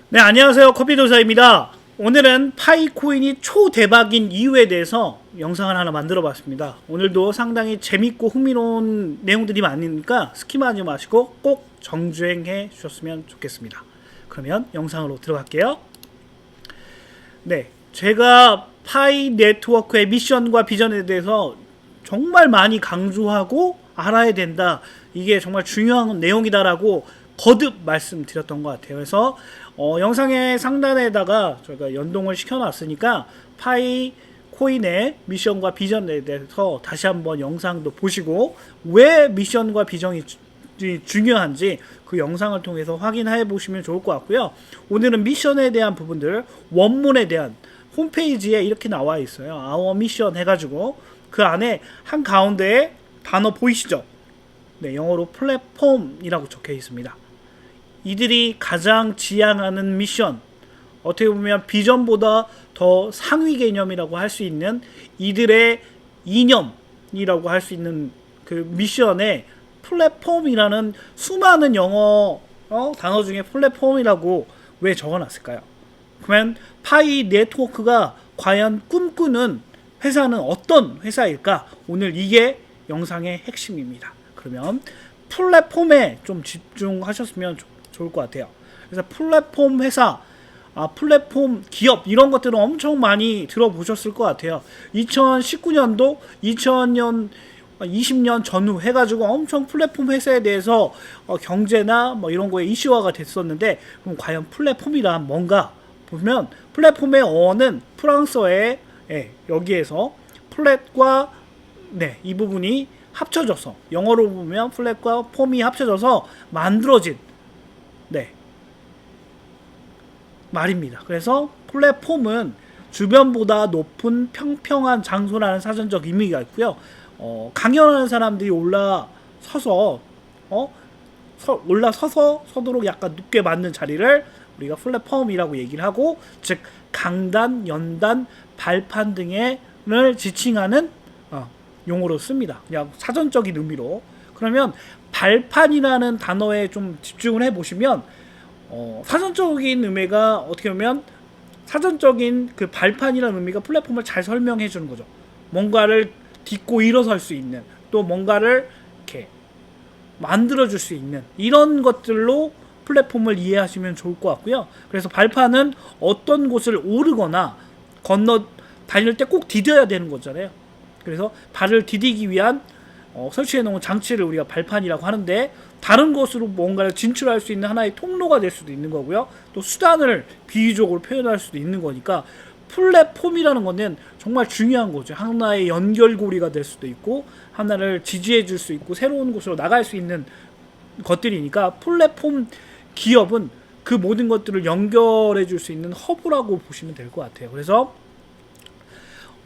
네, 안녕하세요. 커피도사입니다. 오늘은 파이코인이 초대박인 이유에 대해서 영상을 하나 만들어 봤습니다. 오늘도 상당히 재밌고 흥미로운 내용들이 많으니까 스킵하지 마시고 꼭 정주행해 주셨으면 좋겠습니다. 그러면 영상으로 들어갈게요. 네, 제가 파이 네트워크의 미션과 비전에 대해서 정말 많이 강조하고 알아야 된다. 이게 정말 중요한 내용이다라고 거듭 말씀드렸던 것 같아요. 그래서 영상의 상단에다가 저희가 연동을 시켜놨으니까 파이 코인의 미션과 비전에 대해서 다시 한번 영상도 보시고 왜 미션과 비전이 중요한지 그 영상을 통해서 확인해 보시면 좋을 것 같고요. 오늘은 미션에 대한 부분들, 원문에 대한 홈페이지에 이렇게 나와 있어요. 아워 미션 해가지고 그 안에 한 가운데에 단어 보이시죠? 네, 영어로 플랫폼이라고 적혀 있습니다. 이들이 가장 지향하는 미션, 어떻게 보면 비전보다 더 상위 개념이라고 할 수 있는 이들의 이념이라고 할 수 있는 그 미션에 플랫폼이라는 수많은 영어 단어 중에 플랫폼이라고 왜 적어놨을까요? 그러면 파이 네트워크가 과연 꿈꾸는 회사는 어떤 회사일까? 오늘 이게 영상의 핵심입니다. 그러면 플랫폼에 좀 집중하셨으면 좋을 것 같아요. 그래서 플랫폼 회사, 플랫폼 기업 이런 것들은 엄청 많이 들어보셨을 것 같아요. 2019년도, 2000년, 20년 전후 해가지고 엄청 플랫폼 회사에 대해서 경제나 뭐 이런 거에 이슈화가 됐었는데, 그럼 과연 플랫폼이란 뭔가 보면 플랫폼의 어는 프랑스어에 여기에서 플랫과 이 부분이 합쳐져서 영어로 보면 플랫과 폼이 합쳐져서 만들어진 말입니다. 그래서 플랫폼은 주변보다 높은 평평한 장소라는 사전적 의미가 있고요. 강연하는 사람들이 올라서서 서도록 약간 눕게 만든 자리를 우리가 플랫폼이라고 얘기를 하고, 즉 강단, 연단, 발판 등을 지칭하는 용어로 씁니다. 그냥 사전적인 의미로. 그러면 발판이라는 단어에 좀 집중을 해보시면 사전적인 의미가 어떻게 보면 사전적인 그 발판이라는 의미가 플랫폼을 잘 설명해 주는 거죠. 뭔가를 딛고 일어설 수 있는, 또 뭔가를 이렇게 만들어 줄 수 있는 이런 것들로 플랫폼을 이해하시면 좋을 것 같고요. 그래서 발판은 어떤 곳을 오르거나 다닐 때 꼭 디뎌야 되는 거잖아요. 그래서 발을 디디기 위한 설치해 놓은 장치를 우리가 발판이라고 하는데, 다른 곳으로 뭔가를 진출할 수 있는 하나의 통로가 될 수도 있는 거고요. 또 수단을 비유적으로 표현할 수도 있는 거니까 플랫폼이라는 거는 정말 중요한 거죠. 하나의 연결고리가 될 수도 있고, 하나를 지지해 줄 수 있고, 새로운 곳으로 나갈 수 있는 것들이니까 플랫폼 기업은 그 모든 것들을 연결해 줄 수 있는 허브라고 보시면 될 것 같아요. 그래서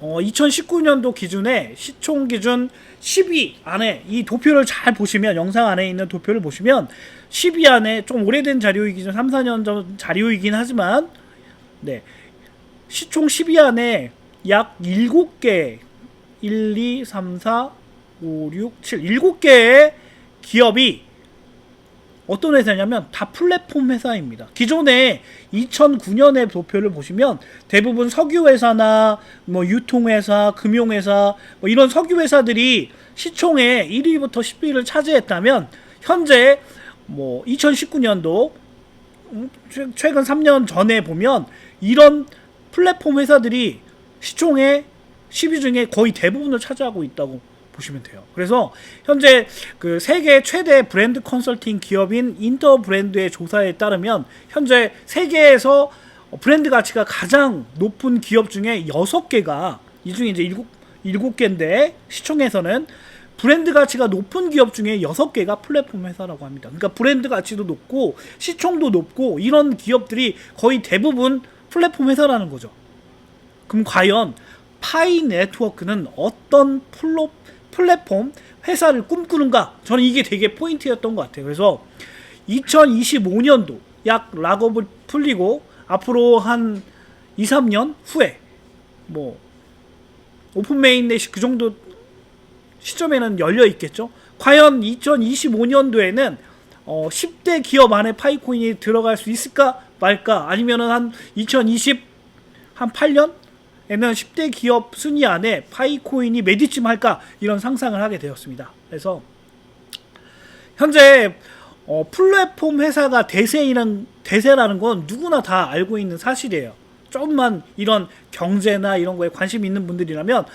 2019년도 기준에 시총 기준 10위 안에 이 도표를 잘 보시면, 영상 안에 있는 도표를 보시면 10위 안에 좀 오래된 자료이긴 3, 4년 전 자료이긴 하지만 시총 10위 안에 약 7개 1, 2, 3, 4, 5, 6, 7 7개의 기업이 어떤 회사냐면 다 플랫폼 회사입니다. 기존에 2009년의 도표를 보시면 대부분 석유회사나 뭐 유통회사, 금융회사 뭐 이런 석유회사들이 시총의 1위부터 10위를 차지했다면, 현재 뭐 2019년도 최근 3년 전에 보면 이런 플랫폼 회사들이 시총의 10위 중에 거의 대부분을 차지하고 있다고 보시면 돼요. 그래서 현재 그 세계 최대 브랜드 컨설팅 기업인 인터브랜드의 조사에 따르면 현재 세계에서 브랜드 가치가 가장 높은 기업 중에 6개가, 이 중에 이제 7개인데 시총에서는 브랜드 가치가 높은 기업 중에 6개가 플랫폼 회사라고 합니다. 그러니까 브랜드 가치도 높고 시총도 높고 이런 기업들이 거의 대부분 플랫폼 회사라는 거죠. 그럼 과연 파이 네트워크는 어떤 플랫폼 회사를 꿈꾸는가? 저는 이게 되게 포인트였던 것 같아요. 그래서 2025년도 약 락업을 풀리고 앞으로 한 2, 3년 후에 뭐 오픈 메인넷이 그 정도 시점에는 열려 있겠죠. 과연 2025년도에는 10대 기업 안에 파이코인이 들어갈 수 있을까? 말까? 아니면은 한 2020 한 8년에는 10대 기업 순위 안에 파이코인이 몇 위쯤 할까? 이런 상상을 하게 되었습니다. 그래서 현재 플랫폼 회사가 대세라는 건 누구나 다 알고 있는 사실이에요. 조금만 이런 경제나 이런 거에 관심 있는 분들이라면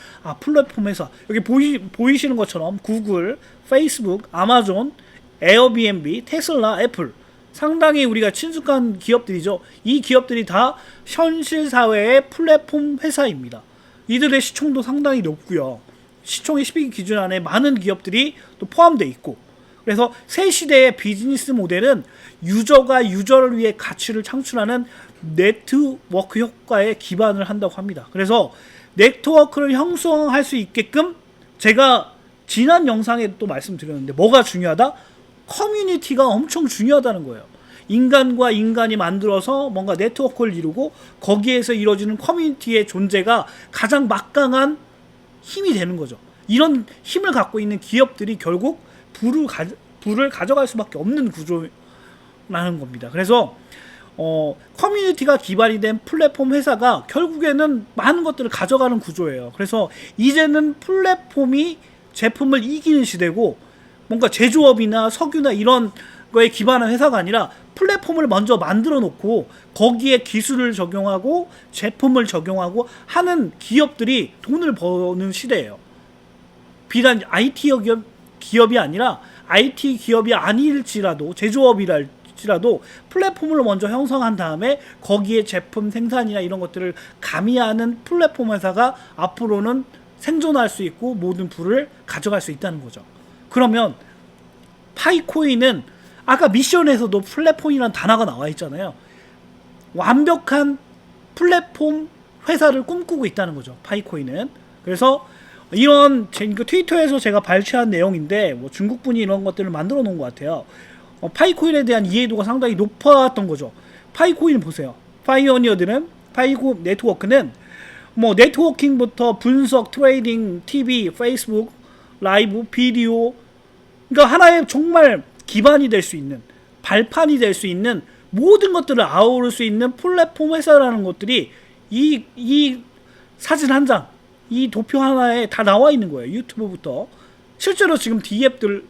플랫폼 회사 여기 보이시는 것처럼 구글, 페이스북, 아마존, 에어비앤비, 테슬라, 애플 상당히 우리가 친숙한 기업들이죠. 이 기업들이 다 현실 사회의 플랫폼 회사입니다. 이들의 시총도 상당히 높고요. 시총의 10위 기준 안에 많은 기업들이 또 포함되어 있고, 그래서 새 시대의 비즈니스 모델은 유저가 유저를 위해 가치를 창출하는 네트워크 효과에 기반을 한다고 합니다. 그래서 네트워크를 형성할 수 있게끔 제가 지난 영상에 또 말씀드렸는데 뭐가 중요하다? 커뮤니티가 엄청 중요하다는 거예요. 인간과 인간이 만들어서 뭔가 네트워크를 이루고 거기에서 이루어지는 커뮤니티의 존재가 가장 막강한 힘이 되는 거죠. 이런 힘을 갖고 있는 기업들이 결국 부를 가져갈 수밖에 없는 구조라는 겁니다. 그래서 커뮤니티가 기반이 된 플랫폼 회사가 결국에는 많은 것들을 가져가는 구조예요. 그래서 이제는 플랫폼이 제품을 이기는 시대고, 뭔가 제조업이나 석유나 이런 거에 기반한 회사가 아니라 플랫폼을 먼저 만들어 놓고 거기에 기술을 적용하고 제품을 적용하고 하는 기업들이 돈을 버는 시대예요. 비단 IT 기업이 아니라 IT 기업이 아닐지라도 제조업이랄지라도 플랫폼을 먼저 형성한 다음에 거기에 제품 생산이나 이런 것들을 가미하는 플랫폼 회사가 앞으로는 생존할 수 있고 모든 부를 가져갈 수 있다는 거죠. 그러면 파이코인은 아까 미션에서도 플랫폼이라는 단어가 나와 있잖아요. 완벽한 플랫폼 회사를 꿈꾸고 있다는 거죠. 파이코인은. 그래서 이런 트위터에서 제가 발췌한 내용인데 뭐 중국분이 이런 것들을 만들어 놓은 것 같아요. 파이코인에 대한 이해도가 상당히 높았던 거죠. 파이코인 보세요. 파이오니어들은 파이코 네트워크는 뭐 네트워킹부터 분석, 트레이딩, TV, 페이스북, 라이브, 비디오, 그러니까 하나의 정말 기반이 될 수 있는, 발판이 될 수 있는 모든 것들을 아우를 수 있는 플랫폼 회사라는 것들이 이 사진 한 장, 이 도표 하나에 다 나와 있는 거예요. 유튜브부터. 실제로 지금 D앱들이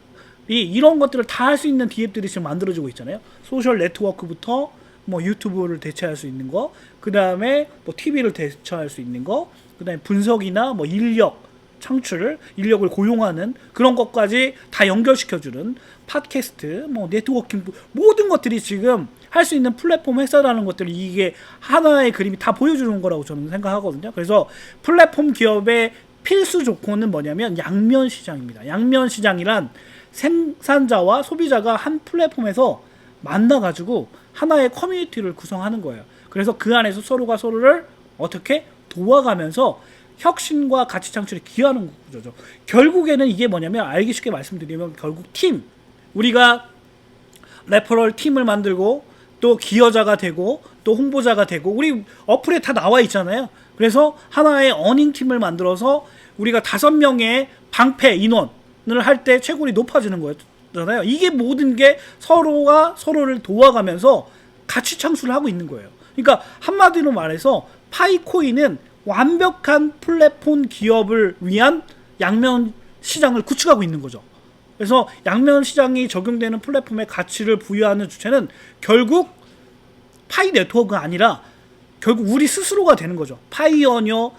이런 것들을 다 할 수 있는 D앱들이 지금 만들어지고 있잖아요. 소셜 네트워크부터 뭐 유튜브를 대체할 수 있는 거, 그 다음에 뭐 TV를 대체할 수 있는 거, 그 다음에 분석이나 뭐 인력을 고용하는 그런 것까지 다 연결시켜주는 팟캐스트, 뭐 네트워킹, 모든 것들이 지금 할 수 있는 플랫폼 회사라는 것들을 이게 하나의 그림이 다 보여주는 거라고 저는 생각하거든요. 그래서 플랫폼 기업의 필수 조건은 뭐냐면 양면 시장입니다. 양면 시장이란 생산자와 소비자가 한 플랫폼에서 만나가지고 하나의 커뮤니티를 구성하는 거예요. 그래서 그 안에서 서로가 서로를 어떻게 도와가면서 혁신과 가치 창출에 기여하는 구조죠. 결국에는 이게 뭐냐면 알기 쉽게 말씀드리면 결국 팀, 우리가 레퍼럴 팀을 만들고 또 기여자가 되고 또 홍보자가 되고 우리 어플에 다 나와 있잖아요. 그래서 하나의 어닝 팀을 만들어서 우리가 5명의 방패 인원을 할 때 채굴이 높아지는 거잖아요. 이게 모든 게 서로가 서로를 도와가면서 가치 창출을 하고 있는 거예요. 그러니까 한마디로 말해서 파이코인은 완벽한 플랫폼 기업을 위한 양면 시장을 구축하고 있는 거죠. 그래서 양면 시장이 적용되는 플랫폼의 가치를 부여하는 주체는 결국 파이 네트워크가 아니라 결국 우리 스스로가 되는 거죠. 파이오니어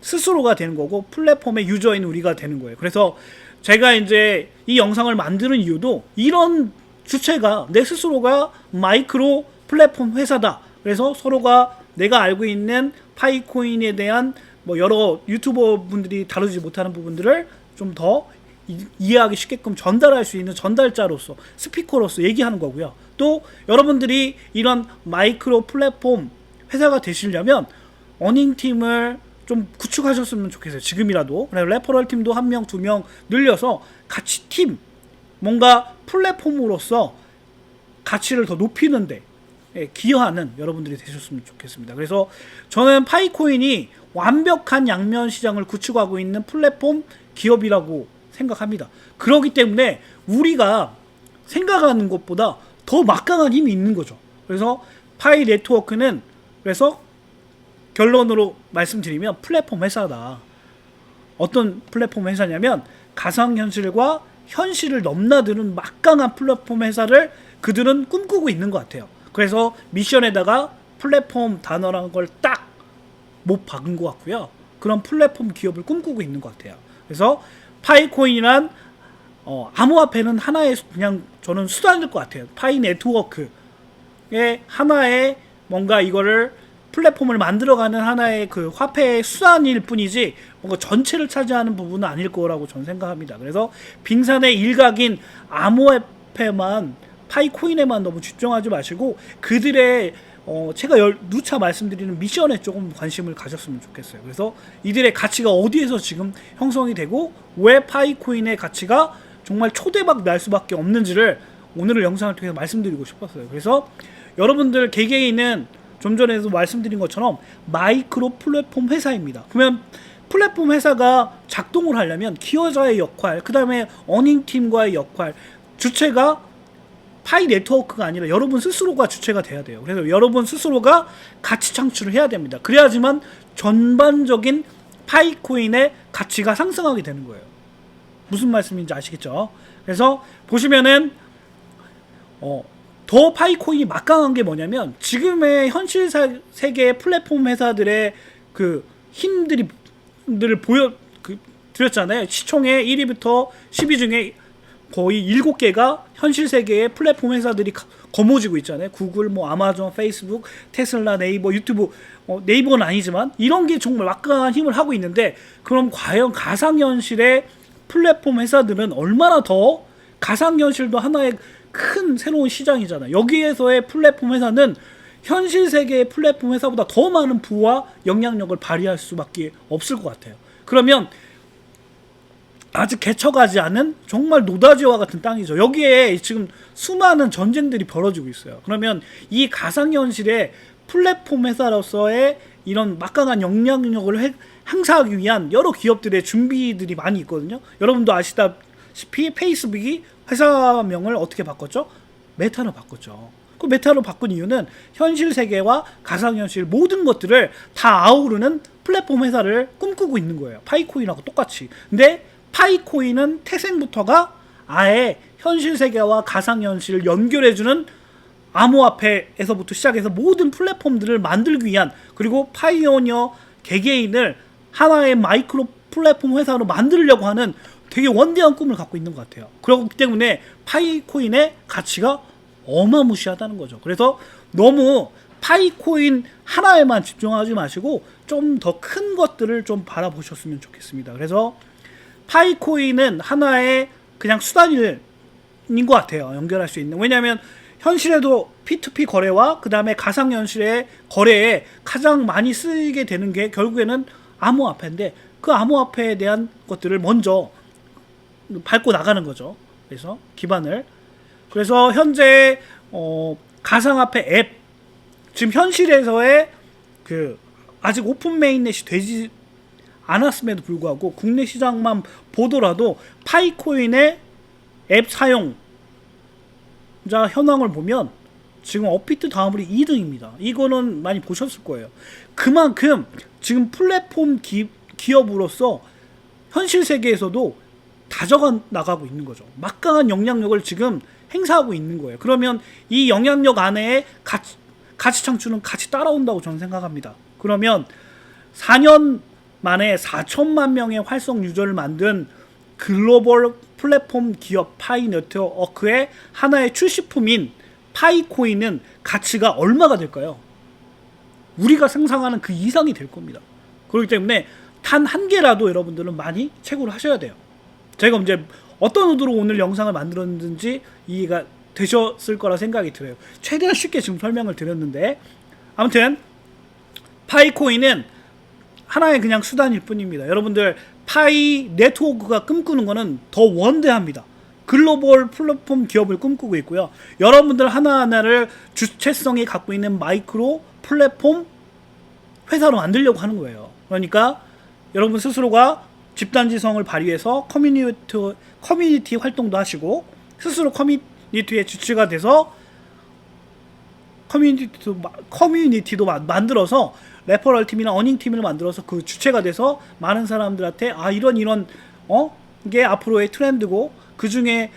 스스로가 되는 거고 플랫폼의 유저인 우리가 되는 거예요. 그래서 제가 이제 이 영상을 만드는 이유도 이런 주체가 내 스스로가 마이크로 플랫폼 회사다. 그래서 서로가 내가 알고 있는 파이코인에 대한 뭐 여러 유튜버 분들이 다루지 못하는 부분들을 좀 더 이해하기 쉽게끔 전달할 수 있는 전달자로서 스피커로서 얘기하는 거고요. 또 여러분들이 이런 마이크로 플랫폼 회사가 되시려면 어닝팀을 좀 구축하셨으면 좋겠어요. 지금이라도. 레퍼럴 팀도 1명, 2명 늘려서 같이 팀, 뭔가 플랫폼으로서 가치를 더 높이는데 기여하는 여러분들이 되셨으면 좋겠습니다. 그래서 저는 파이코인이 완벽한 양면 시장을 구축하고 있는 플랫폼 기업이라고 생각합니다. 그렇기 때문에 우리가 생각하는 것보다 더 막강한 힘이 있는 거죠. 그래서 파이 네트워크는 그래서 결론으로 말씀드리면 플랫폼 회사다. 어떤 플랫폼 회사냐면 가상현실과 현실을 넘나드는 막강한 플랫폼 회사를 그들은 꿈꾸고 있는 것 같아요. 그래서 미션에다가 플랫폼 단어라는 걸 딱 못 박은 것 같고요. 그런 플랫폼 기업을 꿈꾸고 있는 것 같아요. 그래서 파이코인이란 암호화폐는 하나의 그냥 저는 수단일 것 같아요. 파이 네트워크의 하나의 뭔가 이거를 플랫폼을 만들어가는 하나의 그 화폐의 수단일 뿐이지 뭔가 전체를 차지하는 부분은 아닐 거라고 저는 생각합니다. 그래서 빙산의 일각인 암호화폐만 파이코인에만 너무 집중하지 마시고 그들의 제가 누차 말씀드리는 미션에 조금 관심을 가졌으면 좋겠어요. 그래서 이들의 가치가 어디에서 지금 형성이 되고 왜 파이코인의 가치가 정말 초대박 날 수밖에 없는지를 오늘의 영상을 통해서 말씀드리고 싶었어요. 그래서 여러분들 개개인은 좀 전에도 말씀드린 것처럼 마이크로 플랫폼 회사입니다. 그러면 플랫폼 회사가 작동을 하려면 기여자의 역할, 그 다음에 어닝팀과의 역할, 주체가 파이 네트워크가 아니라 여러분 스스로가 주체가 돼야 돼요. 그래서 여러분 스스로가 가치 창출을 해야 됩니다. 그래야지만 전반적인 파이코인의 가치가 상승하게 되는 거예요. 무슨 말씀인지 아시겠죠? 그래서 보시면은 더 파이코인이 막강한 게 뭐냐면 지금의 현실 세계의 플랫폼 회사들의 그 힘들을 드렸잖아요. 시총의 1위부터 10위 중에 거의 7개가 현실 세계의 플랫폼 회사들이 거머쥐고 있잖아요. 구글, 뭐 아마존, 페이스북, 테슬라, 네이버, 유튜브, 네이버는 아니지만 이런 게 정말 막강한 힘을 하고 있는데 그럼 과연 가상현실의 플랫폼 회사들은 얼마나 더 가상현실도 하나의 큰 새로운 시장이잖아요. 여기에서의 플랫폼 회사는 현실 세계의 플랫폼 회사보다 더 많은 부와 영향력을 발휘할 수밖에 없을 것 같아요. 그러면 아직 개척하지 않은 정말 노다지와 같은 땅이죠. 여기에 지금 수많은 전쟁들이 벌어지고 있어요. 그러면 이 가상현실의 플랫폼 회사로서의 이런 막강한 영향력을 행사하기 위한 여러 기업들의 준비들이 많이 있거든요. 여러분도 아시다시피 페이스북이 회사명을 어떻게 바꿨죠? 메타로 바꿨죠. 그 메타로 바꾼 이유는 현실 세계와 가상현실 모든 것들을 다 아우르는 플랫폼 회사를 꿈꾸고 있는 거예요. 파이코인하고 똑같이. 근데 파이코인은 태생부터가 아예 현실 세계와 가상현실을 연결해주는 암호화폐에서부터 시작해서 모든 플랫폼들을 만들기 위한 그리고 파이오니어 개개인을 하나의 마이크로 플랫폼 회사로 만들려고 하는 되게 원대한 꿈을 갖고 있는 것 같아요. 그렇기 때문에 파이코인의 가치가 어마무시하다는 거죠. 그래서 너무 파이코인 하나에만 집중하지 마시고 좀 더 큰 것들을 좀 바라보셨으면 좋겠습니다. 그래서 파이코인은 하나의 그냥 수단인 것 같아요. 연결할 수 있는. 왜냐하면 현실에도 P2P 거래와 그 다음에 가상현실의 거래에 가장 많이 쓰이게 되는 게 결국에는 암호화폐인데 그 암호화폐에 대한 것들을 먼저 밟고 나가는 거죠. 그래서 기반을. 그래서 현재 가상화폐 앱 지금 현실에서의 그 아직 오픈 메인넷이 되지 않았음에도 불구하고 국내 시장만 보더라도 파이코인의 앱 사용자 현황을 보면 지금 업비트 다음으로 2등입니다. 이거는 많이 보셨을 거예요. 그만큼 지금 플랫폼 기업으로서 현실 세계에서도 다져가 나가고 있는 거죠. 막강한 영향력을 지금 행사하고 있는 거예요. 그러면 이 영향력 안에 가치 창출은 같이 따라온다고 저는 생각합니다. 그러면 4년 만에 4천만 명의 활성 유저를 만든 글로벌 플랫폼 기업 파이 네트워크의 하나의 출시품인 파이코인은 가치가 얼마가 될까요? 우리가 상상하는 그 이상이 될 겁니다. 그렇기 때문에 단 한 개라도 여러분들은 많이 채굴을 하셔야 돼요. 제가 이제 어떤 의도로 오늘 영상을 만들었는지 이해가 되셨을 거라 생각이 들어요. 최대한 쉽게 지금 설명을 드렸는데 아무튼 파이코인은 하나의 그냥 수단일 뿐입니다. 여러분들 파이 네트워크가 꿈꾸는 거는 더 원대합니다. 글로벌 플랫폼 기업을 꿈꾸고 있고요. 여러분들 하나하나를 주체성이 갖고 있는 마이크로 플랫폼 회사로 만들려고 하는 거예요. 그러니까 여러분 스스로가 집단지성을 발휘해서 커뮤니티 활동도 하시고 스스로 커뮤니티의 주체가 돼서 커뮤니티도 만들어서 레퍼럴 팀이나 어닝 팀을 만들어서 그 주체가 돼서 많은 사람들한테 이런 이게 앞으로의 트렌드고 그 중에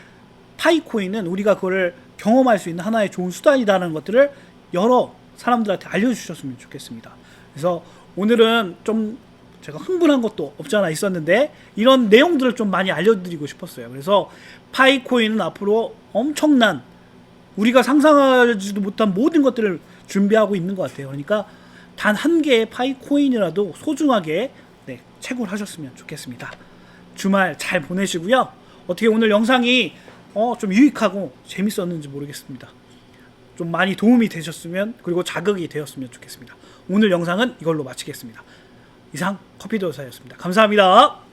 파이코인은 우리가 그거를 경험할 수 있는 하나의 좋은 수단이다라는 것들을 여러 사람들한테 알려주셨으면 좋겠습니다. 그래서 오늘은 좀 제가 흥분한 것도 없지 않아 있었는데 이런 내용들을 좀 많이 알려드리고 싶었어요. 그래서 파이코인은 앞으로 엄청난 우리가 상상하지도 못한 모든 것들을 준비하고 있는 것 같아요. 그러니까 단 한 개의 파이코인이라도 소중하게 채굴 하셨으면 좋겠습니다. 주말 잘 보내시고요. 어떻게 오늘 영상이 좀 유익하고 재밌었는지 모르겠습니다. 좀 많이 도움이 되셨으면 그리고 자극이 되었으면 좋겠습니다. 오늘 영상은 이걸로 마치겠습니다. 이상 커피도사였습니다. 감사합니다.